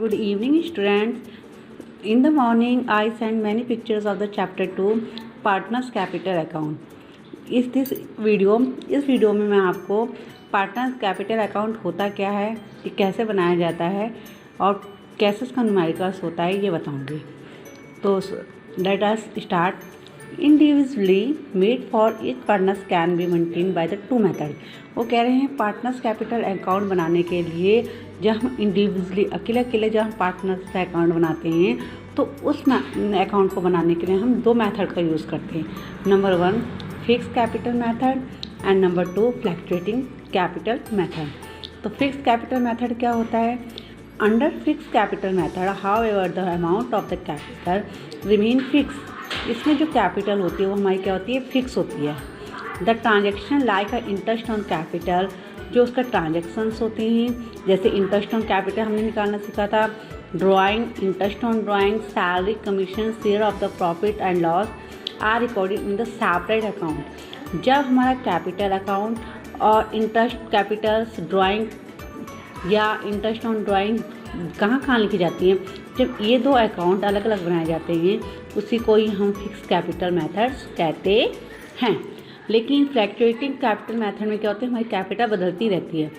Good evening, students. In the morning, I sent many pictures of the chapter 2 Partners Capital Account. इस video में मैं आपको partners capital account होता क्या है, ये कैसे बनाया जाता है और कैसे उसका न्यूमेरिकल्स होता है, ये बताऊंगी। तो let us start. Individually made for each partners can be maintain by the two method. वो कह रहे हैं पार्टनर्स कैपिटल अकाउंट बनाने के लिए जब हम इंडिविजुअली अकेले जब हम पार्टनर्स का अकाउंट बनाते हैं तो उस अकाउंट को बनाने के लिए हम दो मेथड का यूज़ करते हैं। Number 1 fix capital method and number 2 fluctuating capital method. तो फिक्स कैपिटल मेथड क्या होता है? Under fix capital method how ever the amount of the capital remain fix. इसमें जो कैपिटल होती है वो हमारी क्या होती है? फिक्स होती है। The transaction like a interest on capital, जो उसका ट्रांजेक्शन्स होते हैं, जैसे इंटरेस्ट ऑन कैपिटल हमने निकालना सीखा था, drawing, interest on drawing, salary, commission, share of the profit and loss are recorded in the separate account. जब हमारा कैपिटल अकाउंट और इंटरेस्ट कैपिटल्स ड्राइंग या इंटरेस्ट ऑन ड्राइंग कहाँ लिखी जाती हैं, जब ये दो अकाउंट अलग अलग बनाए जाते हैं उसी को ही हम फिक्स कैपिटल मेथड्स कहते हैं। लेकिन फ्लक्चुएटिंग कैपिटल मेथड में क्या होता है? हमारी कैपिटल बदलती रहती है।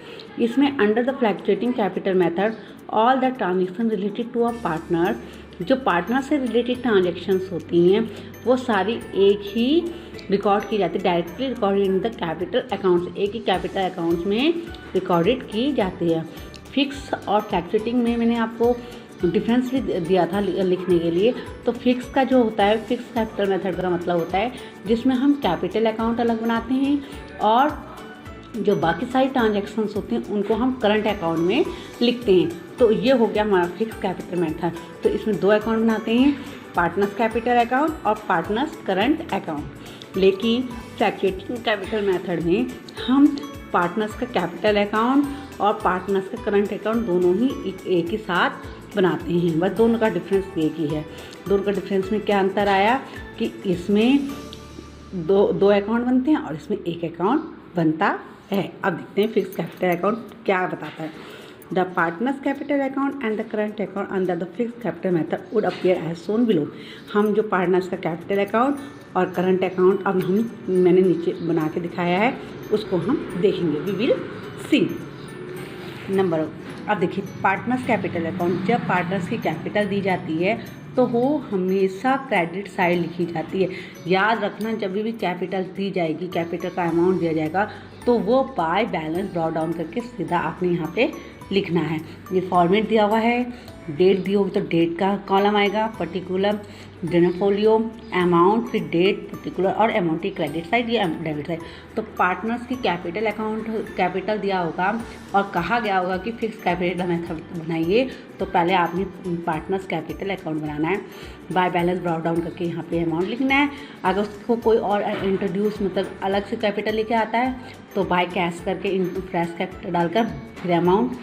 इसमें under the fluctuating capital method all the transaction related to a partner, जो पार्टनर से रिलेटेड ट्रांजेक्शन्स होती हैं वो सारी एक ही रिकॉर्ड की जाती है, directly recorded in the capital accounts, एक ही कैपिटल अकाउंट्स में रिकॉर्डेड की जाती है। फिक्स और फ्लक्चुएटिंग में मैंने आपको डिफरेंस भी दिया था लिखने के लिए। तो फिक्स का जो होता है, फिक्स कैपिटल मेथड का मतलब होता है जिसमें हम कैपिटल अकाउंट अलग बनाते हैं और जो बाकी सारी ट्रांजैक्शंस होती हैं उनको हम करंट अकाउंट में लिखते हैं। तो ये हो गया हमारा फिक्स कैपिटल मेथड। तो इसमें दो अकाउंट बनाते हैं, पार्टनर्स कैपिटल अकाउंट और पार्टनर्स करंट अकाउंट। लेकिन फ्लक्चुएटिंग कैपिटल मेथड में हम पार्टनर्स का कैपिटल अकाउंट और पार्टनर्स का करंट अकाउंट दोनों ही एक ही साथ बनाते हैं। बस दोनों का डिफरेंस एक ही है। दोनों का डिफरेंस में क्या अंतर आया कि इसमें दो अकाउंट बनते हैं और इसमें एक अकाउंट बनता है। अब देखते हैं फिक्स कैपिटल अकाउंट क्या बताता है। The partners' capital account and the current account under the fix capital method would appear as shown below. हम जो पार्टनर्स का कैपिटल अकाउंट और करंट अकाउंट अब मैंने नीचे बना के दिखाया है उसको हम देखेंगे, वी विल सी। नंबर अब देखिए पार्टनर्स कैपिटल अकाउंट, जब पार्टनर्स की कैपिटल दी जाती है तो वो हमेशा क्रेडिट साइड लिखी जाती है। याद रखना, जब भी कैपिटल दी जाएगी, कैपिटल का अमाउंट दिया जाएगा तो वो बाय बैलेंस ड्रॉ डाउन करके सीधा आपने यहाँ पे लिखना है। ये फॉर्मेट दिया हुआ है, डेट दी होगी तो डेट का कॉलम आएगा, पर्टिकुलर डिनोफोलियो, अमाउंट, फिर डेट, पर्टिकुलर और अमाउंट की क्रेडिट साइड या डेबिट साइड। तो पार्टनर्स की कैपिटल अकाउंट कैपिटल दिया होगा और कहा गया होगा कि फिक्स कैपिटल मेथड बनाइए, तो पहले आपने पार्टनर्स कैपिटल अकाउंट बनाना है, बाय बैलेंस ब्रॉट डाउन करके यहाँ पे अमाउंट लिखना है। अगर उसको कोई और इंट्रोड्यूस मतलब अलग से कैपिटल लेके आता है तो बाय कैश करके फ्रेश कैपिटल डालकर फिर अमाउंट।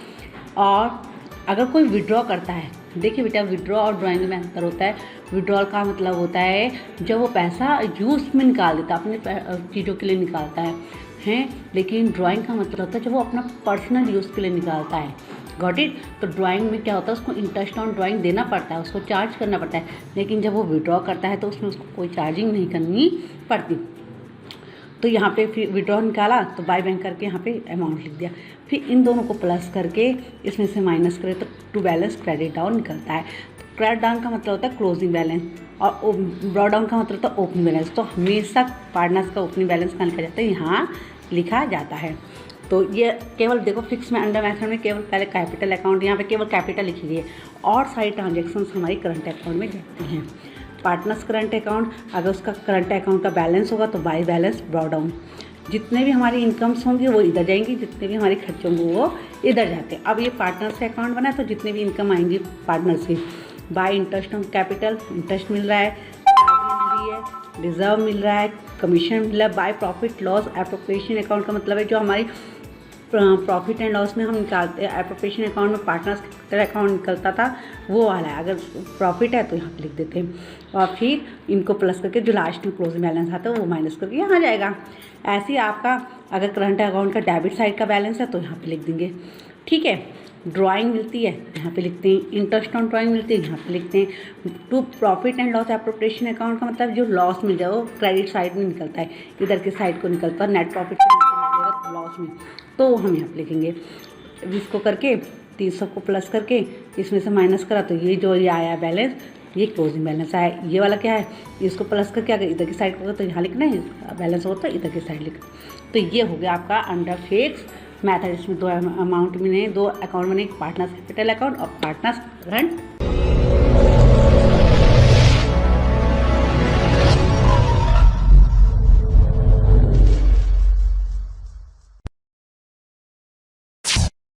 और अगर कोई विड्रॉ करता है, देखिए बेटा विड्रॉ और ड्राइंग में अंतर होता है। विड्रॉल का मतलब होता है जब वो पैसा यूज़ में निकाल देता है, अपने चीज़ों के लिए निकालता है। लेकिन ड्राइंग का मतलब होता है जब वो अपना पर्सनल यूज़ के लिए निकालता है। Got it? तो ड्राइंग में क्या होता है, उसको इंटरेस्ट ऑन ड्राइंग देना पड़ता है, उसको चार्ज करना पड़ता है। लेकिन जब वो विड्रॉ करता है तो उसमें उसको कोई चार्जिंग नहीं करनी पड़ती। तो यहाँ पे फिर विड्रॉ निकाला तो बाय बैंक करके यहाँ पे अमाउंट लिख दिया, फिर इन दोनों को प्लस करके इसमें से माइनस करें तो टू बैलेंस क्रेडिट डाउन निकलता है। तो क्रेडिट डाउन का मतलब होता है क्लोजिंग बैलेंस और ब्रॉड डाउन का मतलब होता है ओपनिंग बैलेंस। तो हमेशा पार्टनर्स का ओपनिंग बैलेंस कहाँ लिखा जाता है? यहाँ लिखा जाता है। तो ये केवल देखो फिक्स में अंडर मेथड में केवल पहले कैपिटल अकाउंट, यहाँ पे केवल कैपिटल लिखी गई है और सारी ट्रांजेक्शन्स हमारी करंट अकाउंट में जाती हैं। पार्टनर्स करंट अकाउंट, अगर उसका करंट अकाउंट का बैलेंस होगा तो बाय बैलेंस ब्रॉट डाउन, जितने भी हमारी इनकम्स होंगी वो इधर जाएंगी, जितने भी हमारे खर्चे होंगे वो इधर जाते हैं। अब ये पार्टनर्स का अकाउंट बना तो जितने भी इनकम आएंगी पार्टनर्स की, by interest on capital interest मिल रहा है, सैलरी मिल रही है, रिजर्व मिल रहा है, कमीशन मिल रहा है, by profit loss appropriation account का मतलब है जो हमारी प्रॉफिट एंड लॉस में हम निकालते हैं, एप्रोप्रिएशन अकाउंट में पार्टनर्स का अकाउंट निकलता था वो वाला है। अगर प्रॉफिट है तो यहाँ पे लिख देते हैं और फिर इनको प्लस करके जो लास्ट में क्लोजिंग बैलेंस आता है वो माइनस करके यहाँ जाएगा। ऐसे ही आपका अगर करंट अकाउंट का डेबिट साइड का बैलेंस है तो यहाँ पे लिख देंगे। ठीक है, ड्राइंग मिलती है यहाँ पे लिखते हैं, इंटरेस्ट ऑन ड्राइंग मिलती है यहाँ पे लिखते हैं। To profit and loss appropriation account का मतलब जो लॉस मिल जाए वो क्रेडिट साइड में निकलता है, इधर की साइड को निकलता है, नेट प्रॉफिट निकलेगा लॉस में, तो हम यहाँ पे लिखेंगे। इसको करके 300 को प्लस करके इसमें से माइनस करा तो ये आया बैलेंस, ये क्लोजिंग बैलेंस आया। ये वाला क्या है, इसको प्लस करके अगर इधर की साइड होगा तो यहाँ लिखना है, बैलेंस होगा तो इधर की साइड लिखना। तो ये हो गया आपका अंडर फिक्स मैथड। इसमें दो अमाउंट में दो अकाउंट बने, पार्टनर्स कैपिटल अकाउंट और पार्टनर्स करंट